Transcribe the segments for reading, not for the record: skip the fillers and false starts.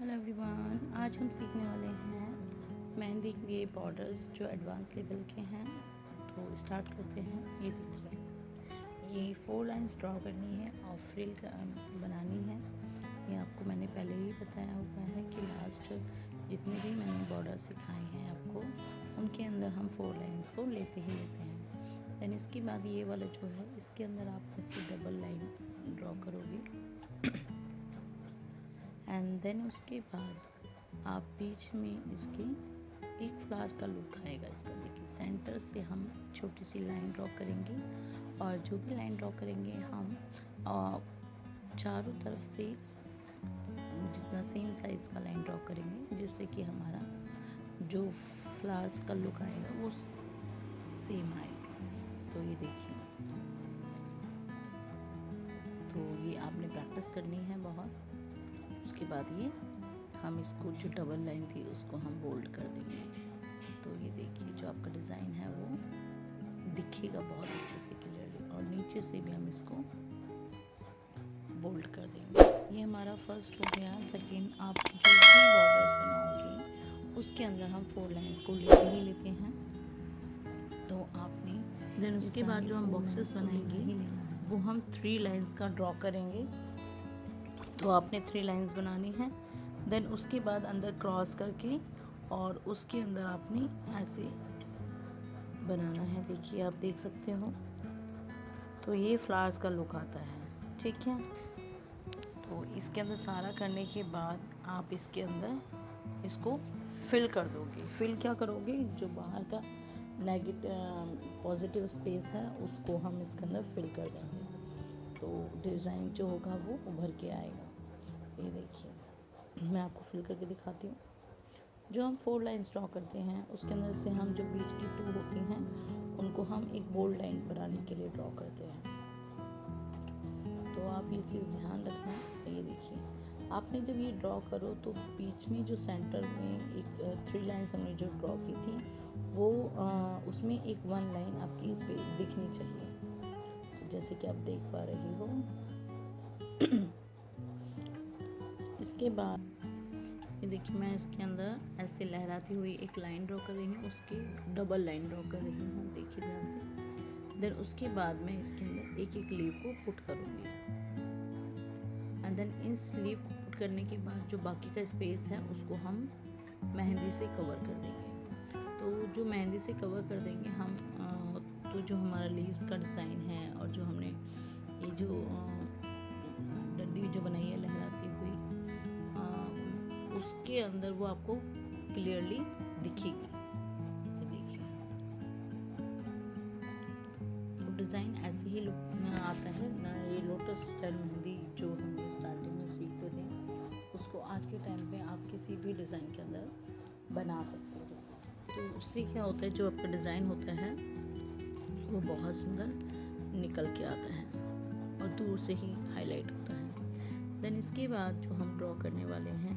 Hello everyone, आज हम सीखने वाले हैं मेहंदी के बॉर्डर्स जो एडवांस लेवल के हैं। तो स्टार्ट करते हैं। ये देखिए, ये 4 लाइंस ड्रॉ करनी है और फ्रिल बनानी है। ये आपको मैंने पहले ही बताया हुआ है कि लास्ट जितने भी मैंने बॉर्डर सिखाए हैं आपको, उनके अंदर हम 4 लाइंस को लेते ही लेते हैं। देन इसके बाद ये वाला जो है, इसके अंदर आप ऐसे डबल लाइन ड्रॉ करोगे एंड देन उसके बाद आप बीच में इसके एक फ्लावर का लुक आएगा। इसका देखिए, सेंटर से हम छोटी सी लाइन ड्रॉ करेंगे और जो भी लाइन ड्रॉ करेंगे हम चारों तरफ से जितना सेम साइज़ का लाइन ड्रॉ करेंगे, जिससे कि हमारा जो फ्लावर्स का लुक आएगा वो सेम आएगा। तो ये देखिए, तो ये आपने प्रैक्टिस करनी है बहुत। उसके बाद ये हम इसको जो डबल लाइन थी उसको हम बोल्ड कर देंगे। तो ये देखिए, जो आपका डिज़ाइन है वो दिखेगा बहुत अच्छे से क्लियरली, और नीचे से भी हम इसको बोल्ड कर देंगे। ये हमारा फर्स्ट हो गया। सेकेंड, आप जो भी बॉर्डर्स बनाओगे उसके अंदर हम 4 लाइंस को लेते ही लेते हैं। तो आपने देन उसके बाद जो हम बॉक्सेस बनाएंगे वो हम 3 लाइंस का ड्रॉ करेंगे। तो आपने 3 लाइंस बनानी है। देन उसके बाद अंदर क्रॉस करके और उसके अंदर आपने ऐसे बनाना है। देखिए, आप देख सकते हो, तो ये फ्लावर्स का लुक आता है। ठीक है, तो इसके अंदर सारा करने के बाद आप इसके अंदर इसको फिल कर दोगे। फिल क्या करोगे, जो बाहर का पॉजिटिव स्पेस है उसको हम इसके अंदर फिल कर देंगे। तो डिज़ाइन जो होगा वो उभर के आएगा। ये देखिए, मैं आपको फिल करके दिखाती हूँ। जो हम 4 लाइंस ड्रॉ करते हैं उसके अंदर से हम जो बीच की 2 होती हैं उनको हम एक बोल्ड लाइन बनाने के लिए ड्रॉ करते हैं। तो आप ये चीज़ ध्यान रखना। ये देखिए, आपने जब ये ड्रॉ करो तो बीच में जो सेंटर में एक 3 लाइंस हमने जो ड्रॉ की थी वो उसमें एक 1 लाइन आपकी इस पे दिखनी चाहिए, जैसे कि आप देख पा रही हो। इसके बाद ये देखिए, मैं इसके अंदर ऐसे लहराती हुई एक लाइन ड्रॉ कर रही हूँ, उसकी डबल लाइन ड्रॉ कर रही हूँ। देखिए ध्यान से। देन उसके बाद मैं इसके अंदर एक एक लीव को पुट करूँगी एंड देन इस लीव को पुट करने के बाद जो बाकी का स्पेस है उसको हम मेहंदी से कवर कर देंगे। तो जो मेहंदी से कवर कर देंगे हम, तो जो हमारा लीव्स का डिज़ाइन है और जो हमने ये जो डंडी जो बनाई है लहराती हुई, उसके अंदर वो आपको क्लियरली दिखेगी। ये देखिए, तो डिज़ाइन ऐसे ही लुक में आता है ना। ये लोटस स्टाइल मेहंदी जो हम स्टार्टिंग में सीखते थे, उसको आज के टाइम पे आप किसी भी डिज़ाइन के अंदर बना सकते हो। तो उससे क्या होता है, जो आपका डिज़ाइन होता है वो बहुत सुंदर निकल के आता है और दूर से ही हाईलाइट होता है। देन इसके बाद जो हम ड्रॉ करने वाले हैं,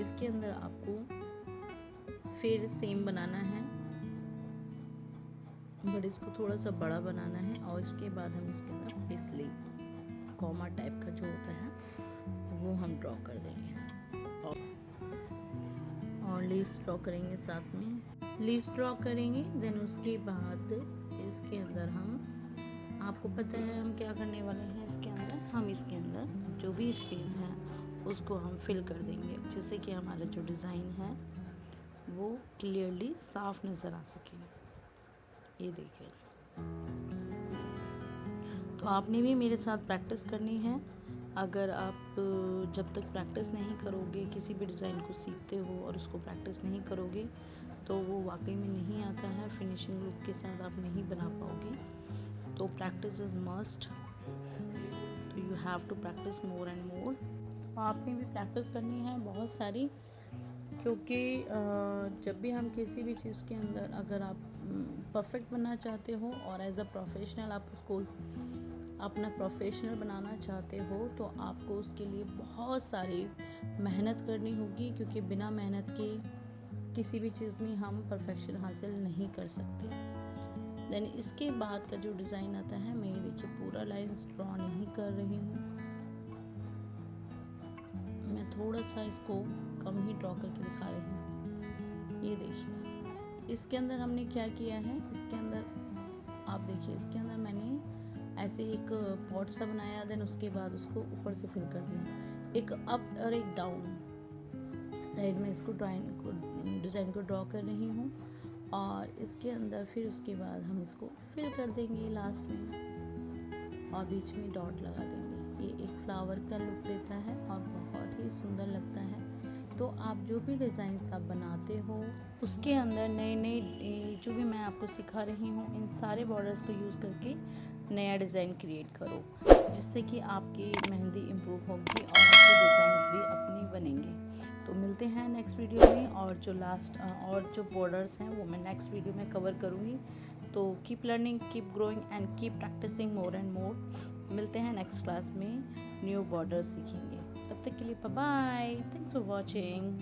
इसके अंदर आपको फिर सेम बनाना है, बट इसको थोड़ा सा बड़ा बनाना है। और इसके बाद हम इसके अंदर इसलिए कॉमा टाइप का जो होता है वो हम ड्रॉ कर देंगे और लीव्स ड्रॉ करेंगे। साथ में लीव्स ड्रॉ करेंगे। देन उसके बाद इसके अंदर हम, आपको पता है हम क्या करने वाले हैं। इसके अंदर हम इसके अंदर जो भी स्पेस है उसको हम फिल कर देंगे, जिससे कि हमारा जो डिज़ाइन है वो क्लियरली साफ नज़र आ सके। ये देखिए, तो आपने भी मेरे साथ प्रैक्टिस करनी है। अगर आप जब तक प्रैक्टिस नहीं करोगे, किसी भी डिज़ाइन को सीखते हो और उसको प्रैक्टिस नहीं करोगे, तो वो वाकई में नहीं आता है। फिनिशिंग लुक के साथ आप नहीं बना पाओगे। तो प्रैक्टिस इज़ मस्ट। तो you have to practice more and more. आपने भी प्रैक्टिस करनी है बहुत सारी, क्योंकि जब भी हम किसी भी चीज़ के अंदर अगर आप परफेक्ट बनना चाहते हो और एज अ प्रोफेशनल आप उसको अपना प्रोफेशनल बनाना चाहते हो, तो आपको उसके लिए बहुत सारी मेहनत करनी होगी, क्योंकि बिना मेहनत के किसी भी चीज़ में हम परफेक्शन हासिल नहीं कर सकते। देन इसके बाद का जो डिज़ाइन आता है, मैं ये देखिए पूरा लाइन्स ड्रॉ नहीं कर रही हूँ, मैं थोड़ा सा इसको कम ही ड्रॉ करके दिखा रही हूँ। ये देखिए इसके अंदर हमने क्या किया है, इसके अंदर आप देखिए इसके अंदर मैंने ऐसे एक पॉट सा बनाया, देन उसके बाद उसको ऊपर से फिल कर दिया, एक अप और एक डाउन साइड में इसको डिज़ाइन को ड्रॉ कर रही हूँ। और इसके अंदर फिर उसके बाद हम इसको फिल कर देंगे लास्ट में और बीच में डॉट लगा देंगे। ये एक फ्लावर का लुक देता है और बहुत ही सुंदर लगता है। तो आप जो भी डिज़ाइंस आप बनाते हो उसके अंदर नए नए जो भी मैं आपको सिखा रही हूँ, इन सारे बॉर्डर्स को यूज़ करके नया डिज़ाइन क्रिएट करो, जिससे कि आपकी मेहंदी इम्प्रूव होगी और आपके डिज़ाइंस भी अपनी बनेंगे। तो मिलते हैं नेक्स्ट वीडियो में, और जो बॉर्डर्स हैं वो मैं नेक्स्ट वीडियो में कवर करूँगी। तो keep learning, keep growing and keep practicing more and more. मिलते हैं नेक्स्ट क्लास में, न्यू बॉर्डर्स सीखेंगे। तब तक के लिए bye bye, thanks for watching.